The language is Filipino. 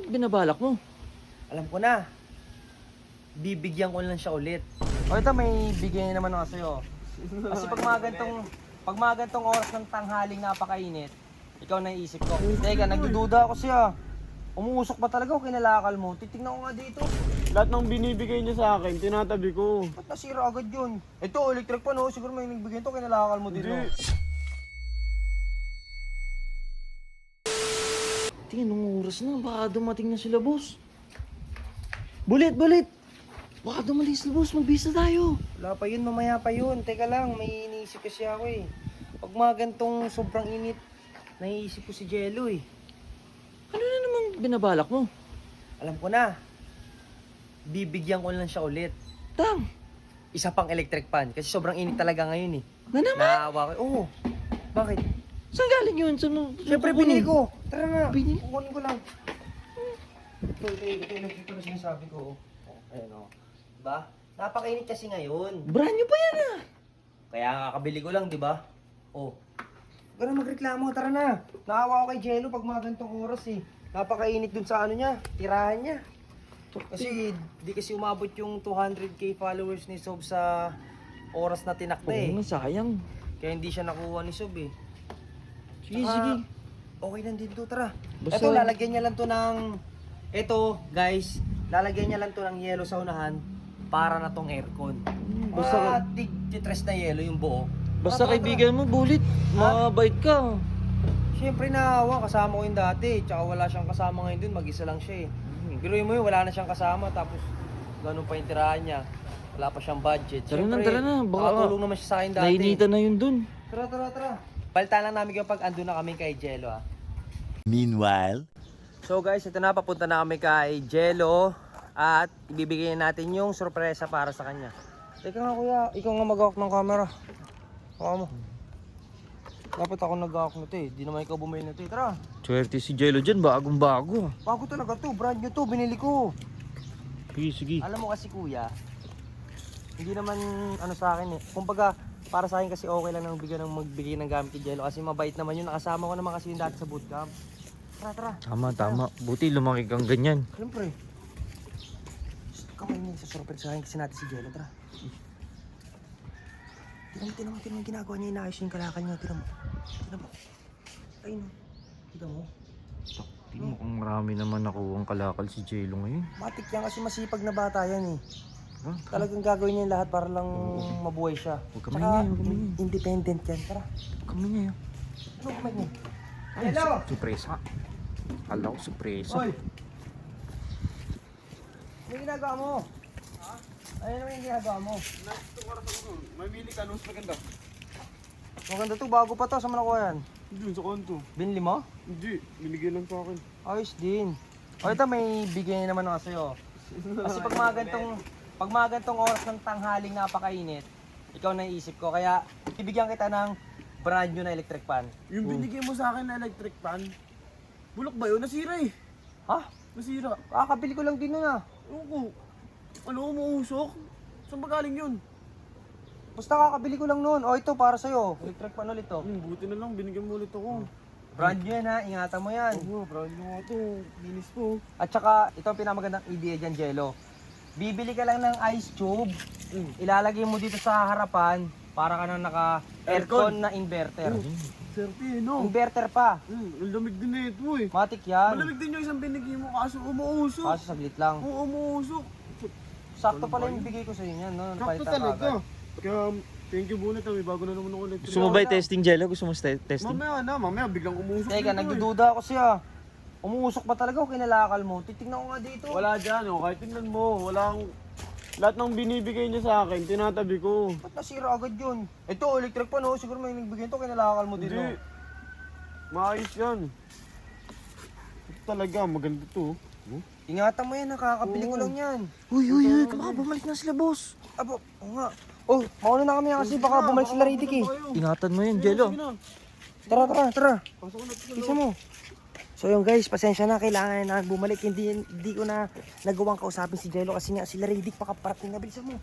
binabalak mo? Alam ko na. Bibigyan ko lang siya ulit. O ito, may bigay naman ako sa'yo. Kasi pag mga gantong oras ng tanghaling napakainit, ikaw na iisip ko. Teka, nagdududa ako siya. Umuusok ba talaga o kinalakal mo? Titignan ko nga dito. Lahat ng binibigay niya sa akin, tinatabi ko. Ba't nasira agad yun? Ito, electric pan oh. Siguro may nagbigay ito, kinalakal mo dito. Hindi. Tingin, nung oras na, baka dumating na sila, boss. Bulit! Baka dumating sila, boss. Magbisa tayo. Wala pa yun, mamaya pa yun. Teka lang, may iniisip kasi ako eh. Pag mga gantong sobrang init, naiisip ko si Jello eh. Ano na namang binabalak mo? Alam ko na. Bibigyan ko lang siya ulit. Tang! Isa pang electric pan. Kasi sobrang init talaga ngayon eh. Na naman? Naawa ko. Oo. Bakit? Saan galing yun? Siyempre binili ko. Tara na. Binili? Kukunin ko lang. Ito electric pan na sinasabi ko. Oh, ayan o. Diba? Napakainit kasi ngayon. Brand new pa yan ah! Kaya kakabili ko lang, di ba? Oh. Huwag na magreklamo, tara na. Naawa ko kay Jello pag mga ganitong oras eh. Napakainit dun sa ano niya, tirahan niya. Kasi di kasi umabot yung 200k followers ni Sob sa oras na tinakda eh. Oo, sayang. Kaya hindi siya nakuha ni Sob eh. Sige, Tsaka, sige. Okay lang din to, tara. Basta- Ito, lalagyan niya lang to ng... Ito, guys, lalagyan niya lang to ng yelo sa unahan para na tong aircon. Basta- tig-tres na yelo yung buo. Basta Tara, kaibigan mo, Bulit. Mabait ka. Siyempre naawa, kasama ko yung dati. Tsaka wala siyang kasama ngayon dun, mag-isa lang siya eh. Biruin mo yun, wala na siyang kasama. Tapos, ganun pa yung tirahan niya. Wala pa siyang budget. Tara na. Baka nakatulong naman siya sa akin dati. nainitan na yun dun. Tara. Palitan lang namin kapag ando na kami kay Jello ah. Meanwhile, So guys, ito na, papunta na kami kay Jello. At ibibigay natin yung sorpresa para sa kanya. Teka nga kuya, ikaw nga mag-hawak ng camera. Hawa mo. Dapat ako nag-hawak nito eh. Di naman ikaw bumili nito eh. Tara. Swerte si Jello dyan, bagong-bago. Bago talaga to, brand new to, binili ko. Sige. Alam mo kasi kuya, hindi naman ano sa akin eh. Kumbaga, para sa akin kasi okay lang nang magbigay ng gamit kay Jello kasi mabait naman yun. Nakasama ko naman kasi yung dati sa bootcamp. Tara. Tama. Buti lumaki kang ganyan. Siyempre. Kamay niya sa surprise sa akin kasi natin si Jello. Tara. Tinan mo yung ginagawa niya. Inaayos yung kalakal niya. Tinan mo. Ayun. Tinan mo. Tingnan mo kung marami naman nakuha ang kalakal si Jello ngayon. Matik yan kasi masipag na bata yan eh. Ha? Talagang gagawin niya yung lahat para lang mabuhay siya. Huwag ka maingay, huwag ka maingay. Independent yan. Tara. Kami niya. Ano kamay niya? Jello! Surpresa. Kala ko surpresa. Hoy! Ano yung ginagawa mo? Ha? Ano naman yung ginagawa mo? Mamili ka, mas maganda. Maganda to, bago pa to. Saan mo nakuha yan? Doon sa kanto. Binili mo? Hindi, binigyan lang sa akin. Ayos din. O ito, may bigay naman ako sa'yo. Kasi pag mga gantong oras ng tanghaling napakainit, ikaw na iisip ko. Kaya, ibigyan kita ng brand new na electric pan. Yung binigay mo sa akin na electric pan, bulok ba yun? Nasira eh. Ha? Nasira. Kakabili ko lang din nun ah. Ewan ko. Ano, umuusok? Saan ba galing yun? Basta kakabili ko lang nun. O ito, para sa'yo. Electric pan ulit to. Buti na lang, binigyan mo ulit ako. Brand new yan ha, ingatan mo yan. Oo, brand new nga to. Linis po. At saka, ito ang pinamagandang idea dyan, Jello. Bibili ka lang ng ice tube, ilalagay mo dito sa harapan, para ka na naka-aircon na inverter. Swerte, no? Inverter pa. Ang lamig din na ito eh. Matik yan. Malamig din yung isang binigay mo kaso umuusok. Kaso saglit lang. Oo, umuusok. Sakto pala yung bigay ko sa inyo, no? Sakto Napalitan ka talaga. agad. Kaya, thank you Bunit. May bago na naman ako electric. Gusto mo ba i-testing, Jello? Gusto mo testing? Mamaya biglang umuusok Teka, dito nagdududa ako siya. Umuusok ba talaga o kinalakal mo? Titignan ko nga dito. Wala dyan, oh. Kahit tingnan mo, walang... Lahat ng binibigay niya sa akin, tinatabi ko. Ba't nasira agad yun? Ito, electric pa no? Siguro may nagbigay ito, kinalakal mo dito. Hindi. Maayos yan. Ito talaga, maganda to. Ingatan mo yan, nakakabili ko lang yan. Uy, baka bumalik na sila, boss. Abo, oo nga. Oh, mauna na kami kasi baka bumalik sila Riddick eh. Ingatan mo yan, Jello. Tara. Pasok na ito. Isa mo. So yung guys, pasensya na, kailangan na bumalik. Hindi ko na nagawang kausapin si Jello kasi nga sila Riddick, pakaparating na. Bilisan mo.